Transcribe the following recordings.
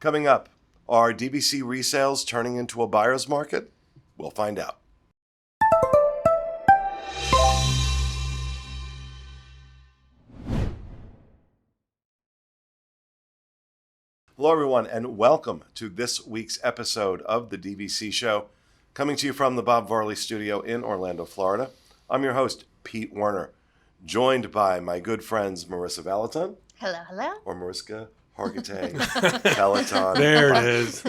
Coming up, are DVC resales turning into a buyer's market? We'll find out. Hello, everyone, and welcome to this week's episode of the DVC Show, coming to you from the Bob Varley Studio in Orlando, Florida. I'm your host, Pete Werner, joined by my good friends Marissa Valaton. Hello, hello. Or Mariska Hargitay Peloton. There it is.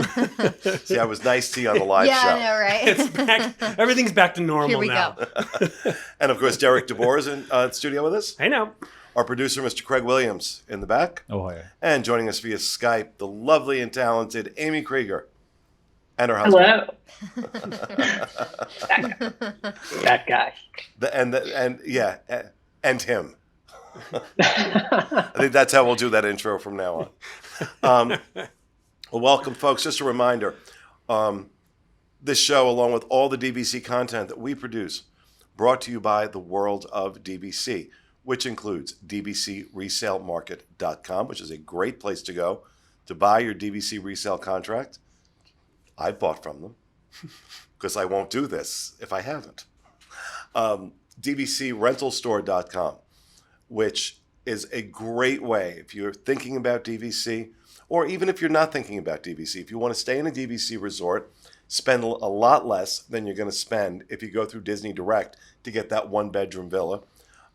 See, I was nice to you on the live show. Yeah, I know, right? It's back. Everything's back to normal Here we now. go. And of course, Derek DeBoer is in the studio with us. Hey now. Our producer, Mr. Craig Williams, in the back. Oh, hi. And joining us via Skype, the lovely and talented Amy Krieger and her husband. Hello. that guy. And him. I think that's how we'll do that intro from now on. Well, welcome, folks. Just a reminder, this show, along with all the DVC content that we produce, brought to you by the World of DVC, which includes dvcresalemarket.com, which is a great place to go to buy your DVC resale contract. I've bought from them because I won't do this if I haven't. dvcrentalstore.com, which is a great way if you're thinking about DVC, or even if you're not thinking about DVC. If you want to stay in a DVC resort, spend a lot less than you're going to spend if you go through Disney Direct to get that one-bedroom villa.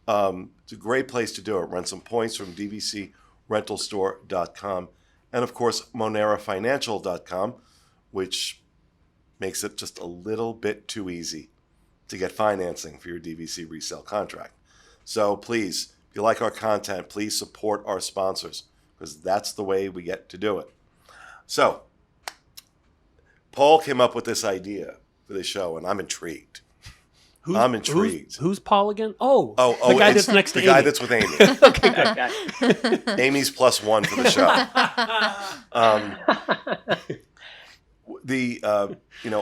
It's a great place to do it. Rent some points from dvcrentalstore.com. And, of course, monerafinancial.com, which makes it just a little bit too easy to get financing for your DVC resale contract. So please, if you like our content, please support our sponsors, because that's the way we get to do it. So, Paul came up with this idea for this show, and I'm intrigued. I'm intrigued. Who's Paul again? Oh, the guy that's next to the Amy. guy that's with Amy. Okay, good. Amy's +1 for the show.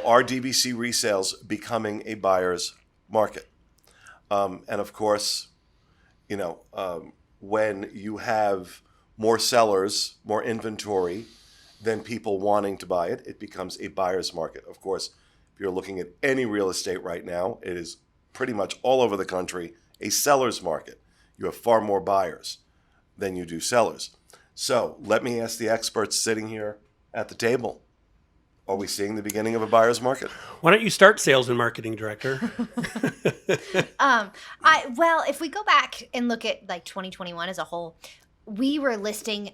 Are DVC resales becoming a buyer's market? And of course, when you have more sellers, more inventory than people wanting to buy it, it becomes a buyer's market. Of course, if you're looking at any real estate right now, it is pretty much all over the country a seller's market. You have far more buyers than you do sellers. So let me ask the experts sitting here at the table. Are we seeing the beginning of a buyer's market? Why don't you start, sales and marketing director? If we go back and look at like 2021 as a whole, we were listing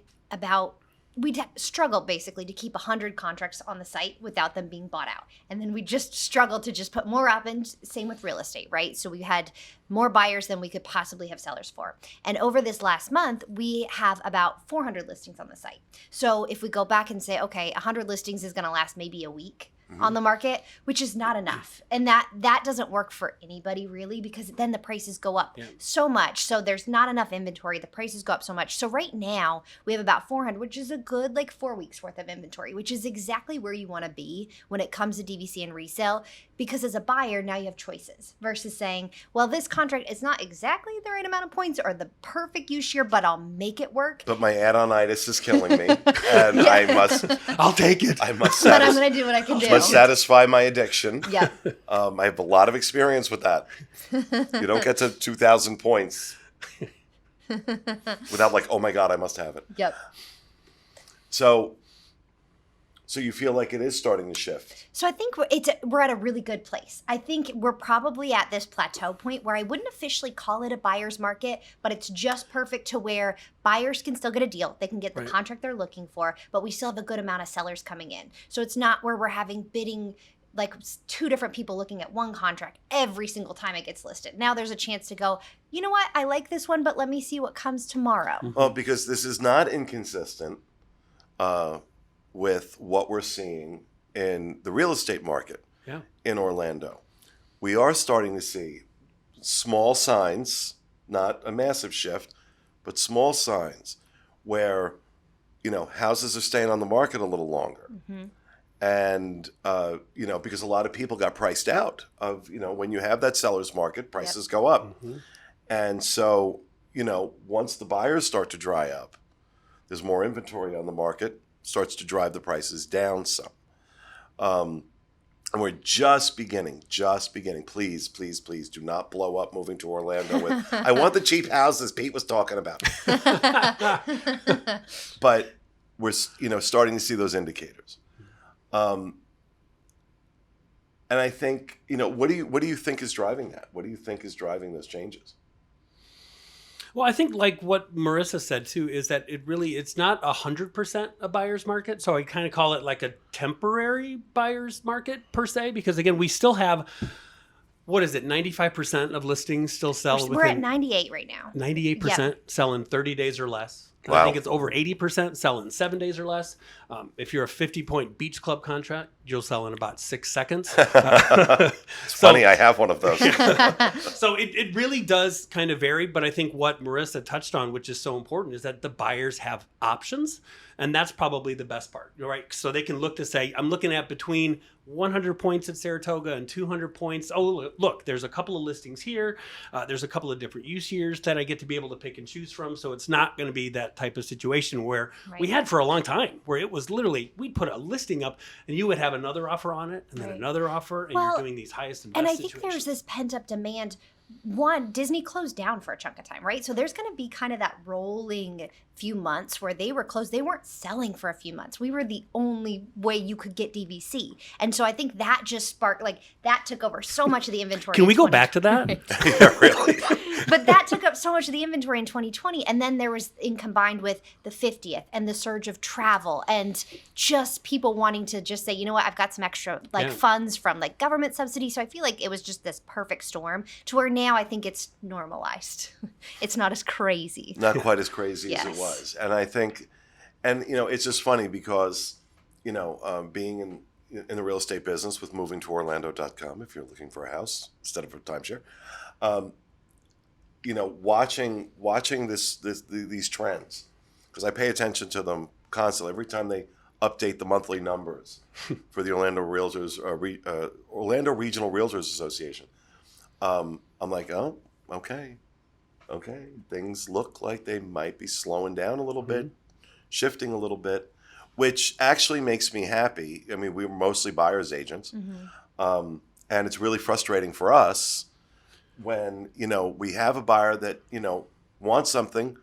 we'd struggled basically to keep 100 contracts on the site without them being bought out. And then we just struggled to just put more up, and same with real estate, right? So we had more buyers than we could possibly have sellers for. And over this last month, we have about 400 listings on the site. So if we go back and say, okay, 100 listings is going to last maybe a week on the market, which is not enough. And that doesn't work for anybody really, because then the prices go up so much. So there's not enough inventory. The prices go up so much. So right now we have about 400, which is a good 4 weeks worth of inventory, which is exactly where you want to be when it comes to DVC and resale. Because as a buyer, now you have choices versus saying, well, this contract is not exactly the right amount of points or the perfect use year, but I'll make it work. But my add-on-itis is killing me, and I'll take it. But I'm going to do what I can do. Must satisfy my addiction. Yeah. I have a lot of experience with that. You don't get to 2,000 points without oh my God, I must have it. Yep. So you feel like it is starting to shift? So I think we're at a really good place. I think we're probably at this plateau point where I wouldn't officially call it a buyer's market, but it's just perfect to where buyers can still get a deal. They can get the contract they're looking for, but we still have a good amount of sellers coming in. So it's not where we're having bidding, two different people looking at one contract every single time it gets listed. Now there's a chance to go, you know what, I like this one, but let me see what comes tomorrow. Well, because this is not inconsistent with what we're seeing in the real estate market in Orlando. We are starting to see small signs, not a massive shift, but small signs where, houses are staying on the market a little longer. Mm-hmm. And, because a lot of people got priced out of, when you have that seller's market, prices go up. Mm-hmm. And so, once the buyers start to dry up, there's more inventory on the market. starts to drive the prices down some. And we're just beginning. Please, please, please do not blow up moving to Orlando with, I want the cheap houses Pete was talking about. But we're, starting to see those indicators. And I think, what do you think is driving that? What do you think is driving those changes? Well, I think like what Marissa said too is that it's not 100% a buyer's market. So I kind of call it like a temporary buyer's market per se, because again, we still have, 95% of listings still sell. We're at 98 right now. 98% sell in 30 days or less. And Wow. I think it's over 80% sell in 7 days or less. If you're a 50-point beach club contract, you'll sell in about 6 seconds. It's funny, I have one of those. So it really does kind of vary. But I think what Marissa touched on, which is so important, is that the buyers have options. And that's probably the best part, right? So they can look to say, I'm looking at between 100 points at Saratoga and 200 points. Oh, look, there's a couple of listings here. There's a couple of different use years that I get to be able to pick and choose from. So it's not going to be that type of situation where we had for a long time, where it was literally, we'd put a listing up and you would have another offer on it and then another offer. And you're doing these highest and best And I situations. think there's this pent up demand. One, Disney closed down for a chunk of time, right? So there's going to be kind of that rolling few months where they were closed. They weren't selling for a few months. We were the only way you could get DVC. And so I think that just sparked, that took over so much of the inventory. Can we go back to that? Yeah, really. But that took up so much of the inventory in 2020. And then there was combined with the 50th and the surge of travel and just people wanting to just say, you know what, I've got some extra funds from government subsidy. So I feel like it was just this perfect storm to where now I think it's normalized. It's not as crazy. Not quite as crazy as it Yes. was. And I think, it's just funny because, being in the real estate business with moving to Orlando.com, if you're looking for a house instead of a timeshare, watching these trends, because I pay attention to them constantly. Every time they update the monthly numbers for the Orlando Orlando Regional Realtors Association, I'm like, oh, okay, things look like they might be slowing down a little bit, shifting a little bit, which actually makes me happy. I mean, we were mostly buyer's agents, and it's really frustrating for us when, we have a buyer that, wants something,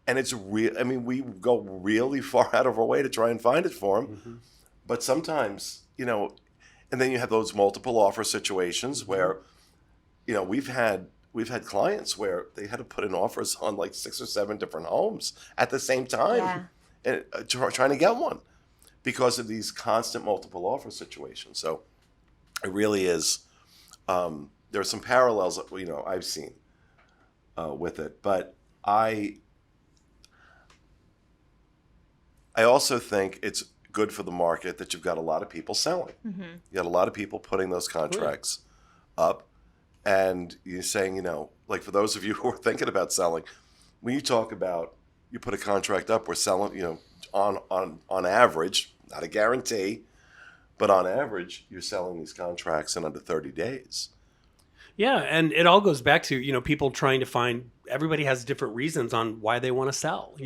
and it's real. I mean, we go really far out of our way to try and find it for them, but sometimes, and then you have those multiple offer situations where, we've had clients where they had to put in offers on 6 or 7 different homes at the same time, and trying to get one because of these constant multiple offer situations. So it really is. There are some parallels that I've seen with it, but I also think it's good for the market that you've got a lot of people selling. You got a lot of people putting those contracts up. And you're saying, for those of you who are thinking about selling, when you talk about you put a contract up, we're selling, on average, not a guarantee, but on average, you're selling these contracts in under 30 days. Yeah, and it all goes back to, people trying to find, everybody has different reasons on why they want to sell,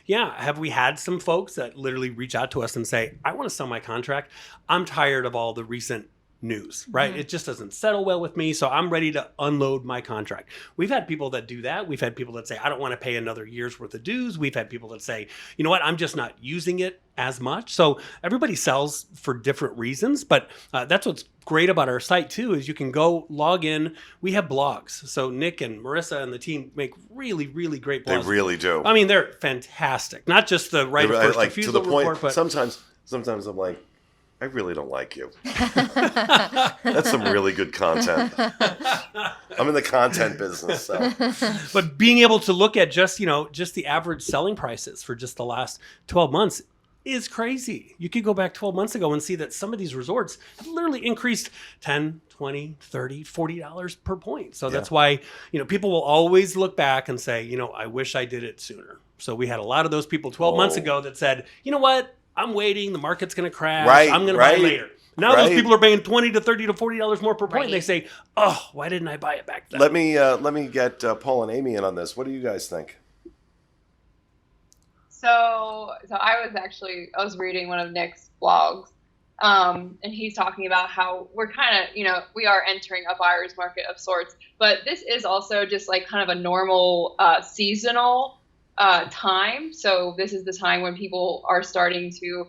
Yeah, have we had some folks that literally reach out to us and say, I want to sell my contract. I'm tired of all the recent news, right? It just doesn't settle well with me, so I'm ready to unload my contract. We've had people that do that. We've had people that say, I don't want to pay another year's worth of dues. We've had people that say, you know what, I'm just not using it as much. So everybody sells for different reasons, but that's what's great about our site too, is you can go log in. We have blogs. So Nick and Marissa and the team make really, really great blogs. They really do. I mean, they're fantastic. Not just the right of first refusal to the point, report, but sometimes I'm like, I really don't like you. That's some really good content. I'm in the content business. So. But being able to look at just the average selling prices for just the last 12 months is crazy. You could go back 12 months ago and see that some of these resorts have literally increased $10, $20, $30, $40 per point. So that's why, people will always look back and say, I wish I did it sooner. So we had a lot of those people 12 months ago that said, you know what? I'm waiting. The market's going to crash. I'm going to buy it later. Now those people are paying $20 to $30 to $40 more per point. And they say, "Oh, why didn't I buy it back then?" Let me get Paul and Amy in on this. What do you guys think? So I was reading one of Nick's blogs, and he's talking about how we're kind of, we are entering a buyer's market of sorts, but this is also just like kind of a normal seasonal time. So this is the time when people are starting to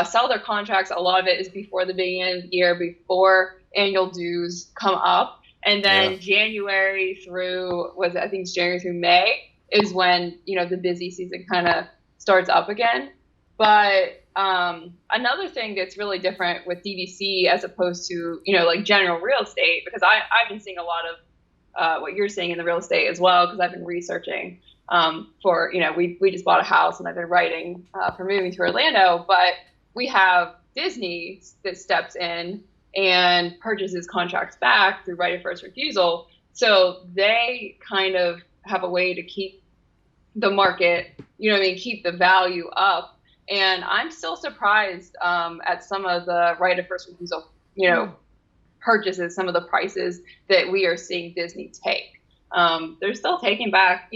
sell their contracts. A lot of it is before the beginning of the year, before annual dues come up. And then January through May is when, the busy season kind of starts up again. But another thing that's really different with DVC as opposed to, like general real estate, because I've been seeing a lot of what you're seeing in the real estate as well, because I've been researching for, we just bought a house and I've been writing for moving to Orlando, but we have Disney that steps in and purchases contracts back through right of first refusal. So they kind of have a way to keep the market, keep the value up. And I'm still surprised at some of the right of first refusal, purchases, some of the prices that we are seeing Disney take. They're still taking back,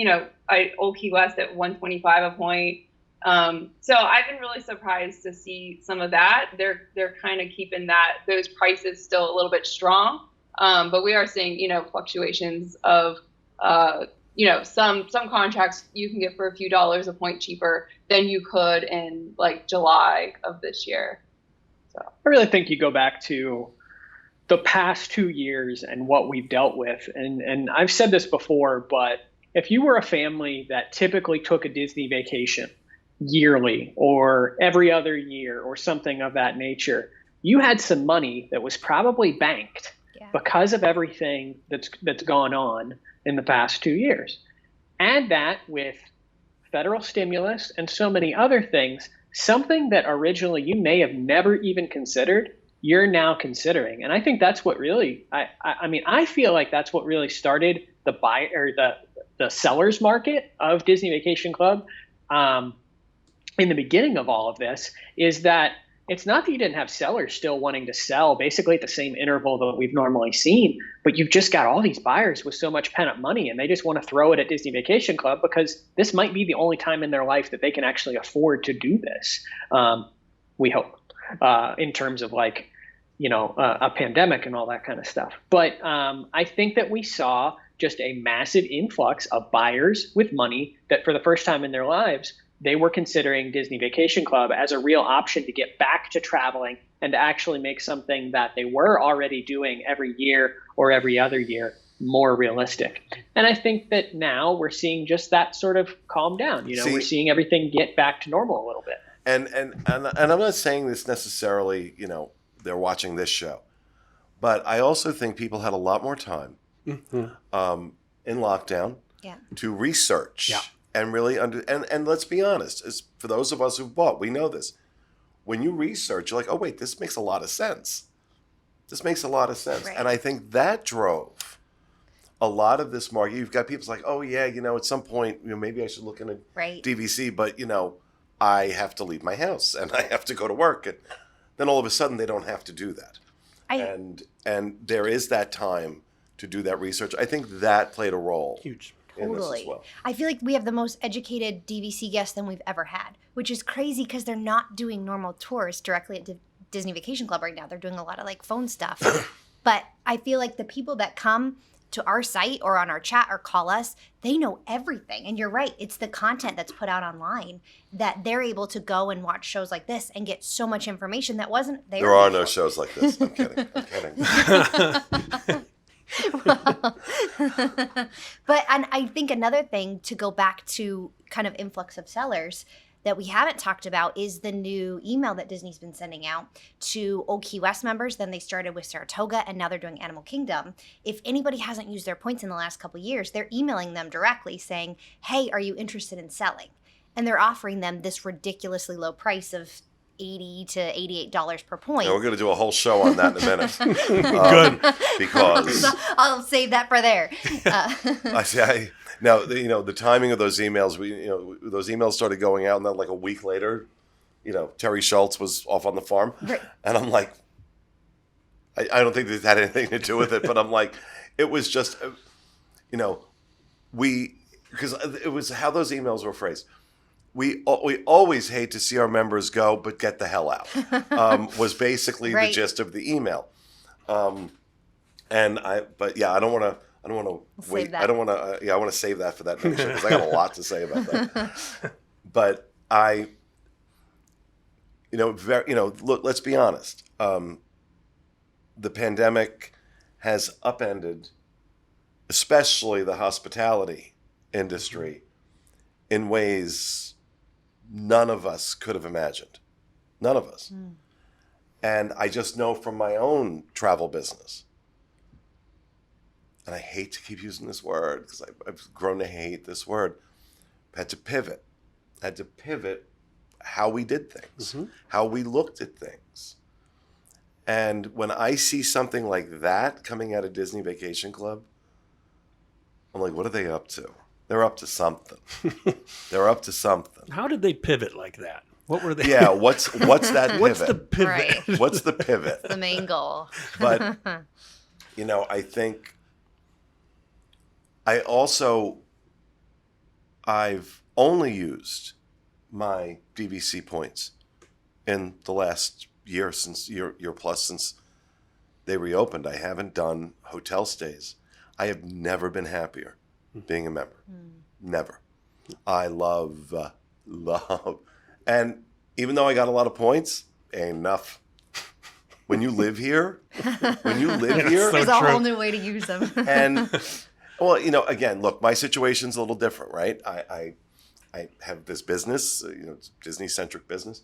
Old Key West at $125 a point. So I've been really surprised to see some of that. They're kind of keeping those prices still a little bit strong. But we are seeing, fluctuations of, some contracts you can get for a few dollars a point cheaper than you could in like July of this year. So I really think you go back to the past 2 years and what we've dealt with. And I've said this before, but if you were a family that typically took a Disney vacation yearly or every other year or something of that nature, you had some money that was probably banked because of everything that's gone on in the past 2 years. Add that with federal stimulus and so many other things, something that originally you may have never even considered, you're now considering. And I think that's what really, I feel like that's what really started the the seller's market of Disney Vacation Club in the beginning of all of this, is that it's not that you didn't have sellers still wanting to sell basically at the same interval that we've normally seen, but you've just got all these buyers with so much pent up money and they just want to throw it at Disney Vacation Club because this might be the only time in their life that they can actually afford to do this. We hope, in terms of like, a pandemic and all that kind of stuff. But I think that we saw just a massive influx of buyers with money that for the first time in their lives, they were considering Disney Vacation Club as a real option to get back to traveling and to actually make something that they were already doing every year or every other year more realistic. And I think that now we're seeing just that sort of calm down. We're seeing everything get back to normal a little bit. And I'm not saying this necessarily, they're watching this show, but I also think people had a lot more time in lockdown to research. Yeah. And really and let's be honest, as for those of us who've bought, we know this. When you research, you're like, oh wait, this makes a lot of sense. Right. And I think that drove a lot of this market. You've got people like, oh yeah, at some point, maybe I should look into DVC, but I have to leave my house and I have to go to work, and then all of a sudden they don't have to do that. And there is that time to do that research. I think that played a role. Huge. Totally. Well. I feel like we have the most educated DVC guests than we've ever had, which is crazy because they're not doing normal tours directly at Disney Vacation Club right now. They're doing a lot of like phone stuff. But I feel like the people that come to our site or on our chat or call us, they know everything. And you're right. It's the content that's put out online that they're able to go and watch shows like this and get so much information that wasn't there. There are no shows like this. I'm kidding. But and I think another thing to go back to kind of influx of sellers that we haven't talked about is the new email that Disney's been sending out to Old Key West members. Then they started with Saratoga and now they're doing Animal Kingdom. If anybody hasn't used their points in the last couple of years, they're emailing them directly saying, hey, are you interested in selling? And they're offering them this ridiculously low price of $80 to $88 per point. Yeah, we're going to do a whole show on that in a minute. Good. Because I'll save that for there. The timing of those emails, those emails started going out, and then like a week later, Terry Schultz was off on the farm. Right. And I'm like, I don't think this had anything to do with it, but I'm like, it was just, because it was how those emails were phrased. we always hate to see our members go, but get the hell out. Was basically Right. the gist of the email. But yeah, I don't want to Save wait. that. I don't want to. I want to save that for that next show because I got a lot to say about that. But look. Let's be honest. The pandemic has upended, especially the hospitality industry, in ways none of us could have imagined. None of us. And I just know from my own travel business, and I hate to keep using this word because I've grown to hate this word, had to pivot how we did things, how we looked at things. And when I see something like that coming out of Disney Vacation Club, I'm like, what are they up to? They're up to something. They're up to something. How did they pivot like that? What were they? Yeah, what's that pivot? What's the pivot? Right. What's the pivot? The main goal. But, I think I've only used my DVC points in the last year plus since they reopened. I haven't done hotel stays. I have never been happier being a member. Never. I love. And even though I got a lot of points, ain't enough. When you live here, so There's a true. whole new way to use them. and well, again, look, my situation's a little different, right? I have this business, it's a Disney-centric business.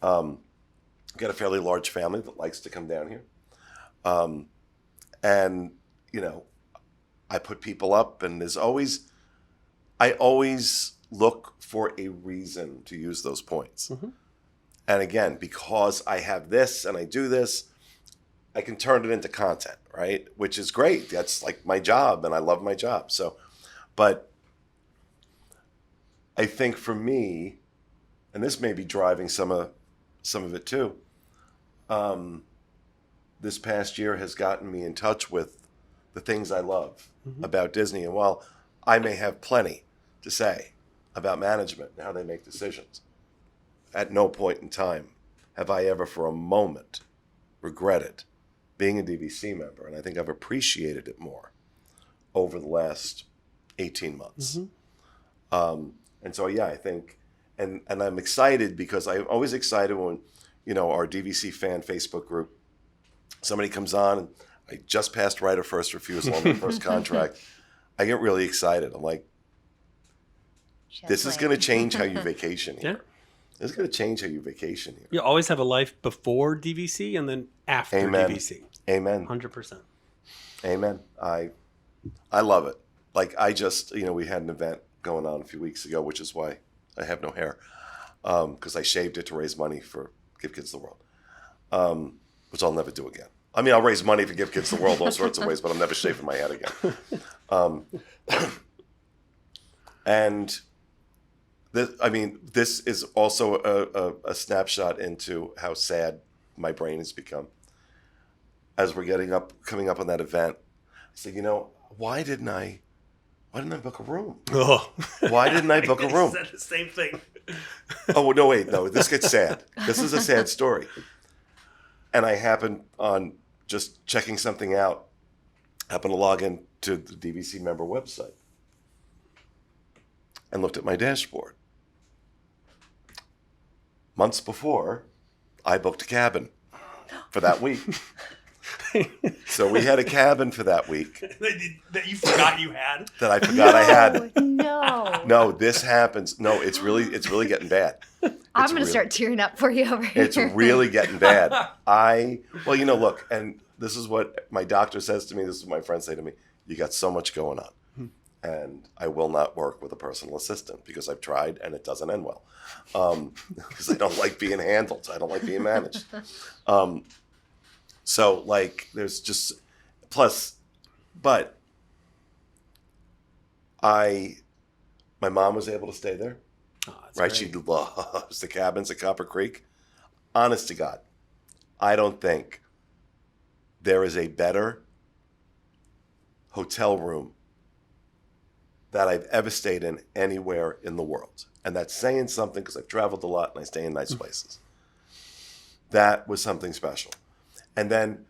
Got a fairly large family that likes to come down here. And, I put people up, and I always look for a reason to use those points. And again, because I have this and I do this, I can turn it into content, right? Which is great. That's like my job, and I love my job. So, but I think for me, and this may be driving some of it too, this past year has gotten me in touch with the things I love about Disney. And while I may have plenty to say about management and how they make decisions, at no point in time have I ever for a moment regretted being a DVC member. And I think I've appreciated it more over the last 18 months. And so, yeah, I think, and I'm excited because I'm always excited when, our DVC fan Facebook group, somebody comes on and I just passed right of first refusal on my first contract. I get really excited. I'm like, this is going to change how you vacation here. Yeah. This is going to change how you vacation here. You always have a life before DVC and then after Amen. DVC. Amen. 100%. Amen. I love it. Like I just, we had an event going on a few weeks ago, which is why I have no hair, because I shaved it to raise money for Give Kids the World, which I'll never do again. I mean, I'll raise money for Give Kids the World all sorts of ways, but I'm never shaving my head again. And this is also a snapshot into how sad my brain has become. As we're coming up on that event, I said, why didn't I book a room? Oh. Why didn't I book a room? I said the same thing. Oh, no, wait, no, this gets sad. This is a sad story. And I happened on just checking something out, happened to log in to the DVC member website and looked at my dashboard. Months before, I booked a cabin for that week. So we had a cabin for that week. That you forgot you had? That I forgot I had. No. No, this happens. No, it's really getting bad. I'm going to start tearing up for you over here. It's really getting bad. Look, and this is what my doctor says to me. This is what my friends say to me. You got so much going on. And I will not work with a personal assistant because I've tried and it doesn't end well. Because I don't like being handled. I don't like being managed. So there's just, but my mom was able to stay there. Oh, that's Right? great. She loves the cabins at Copper Creek. Honest to God, I don't think there is a better hotel room that I've ever stayed in anywhere in the world. And that's saying something because I've traveled a lot and I stay in nice places. That was something special. And then,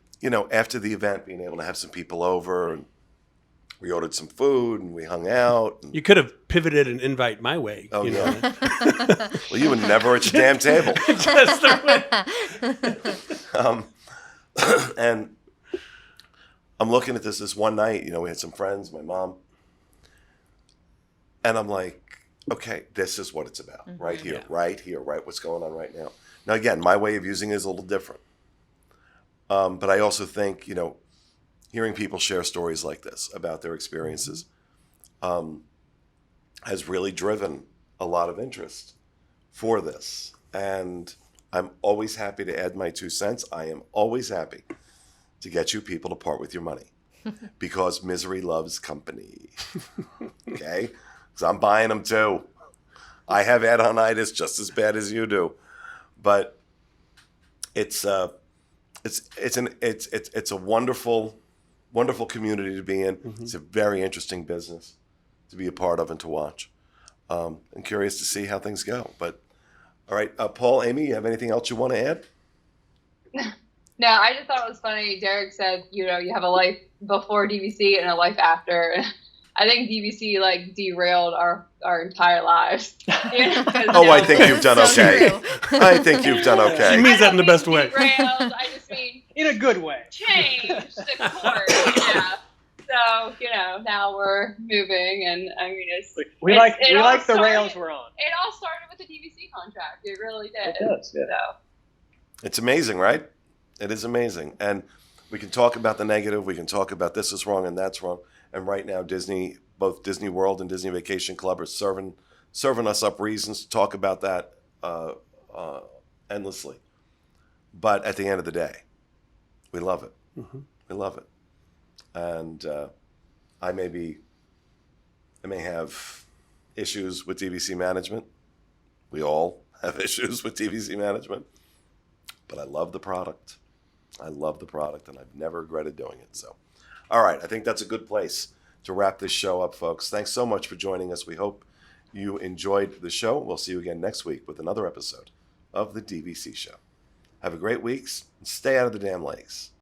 after the event, being able to have some people over, and we ordered some food and we hung out. And, You could have pivoted an invite my way. oh, you yeah. know? Well, you were never at your damn table. Just the way. And I'm looking at this one night, we had some friends, my mom. And I'm like, okay, this is what it's about. Right here, right what's going on right now. Now, again, my way of using it is a little different. But I also think, hearing people share stories like this about their experiences has really driven a lot of interest for this. And I'm always happy to add my 2 cents. I am always happy to get you people to part with your money because misery loves company. Okay? Because I'm buying them too. I have adonitis just as bad as you do. But it's a wonderful community to be in. It's a very interesting business to be a part of and to watch. I'm curious to see how things go. But all right, Paul, Amy, you have anything else you want to add? No, I just thought it was funny. Derek said, you have a life before DVC and a life after. I think DVC derailed our entire lives. Oh, I think you've done okay. I think you've done okay. She means that in the best way. Derailed, I just mean In a good way. changed the course. Yeah. So now we're moving, and I mean We like the rails we're on. It all started with the DVC contract. It really did. It does, yeah. So. It's amazing, right? It is amazing. And we can talk about the negative. We can talk about this is wrong and that's wrong. And right now, both Disney World and Disney Vacation Club are serving us up reasons to talk about that endlessly. But at the end of the day, we love it. We love it. And I may have issues with DVC management. We all have issues with DVC management. But I love the product. I love the product, and I've never regretted doing it. So, all right, I think that's a good place to wrap this show up, folks. Thanks so much for joining us. We hope you enjoyed the show. We'll see you again next week with another episode of the DVC Show. Have a great week, and stay out of the damn lakes.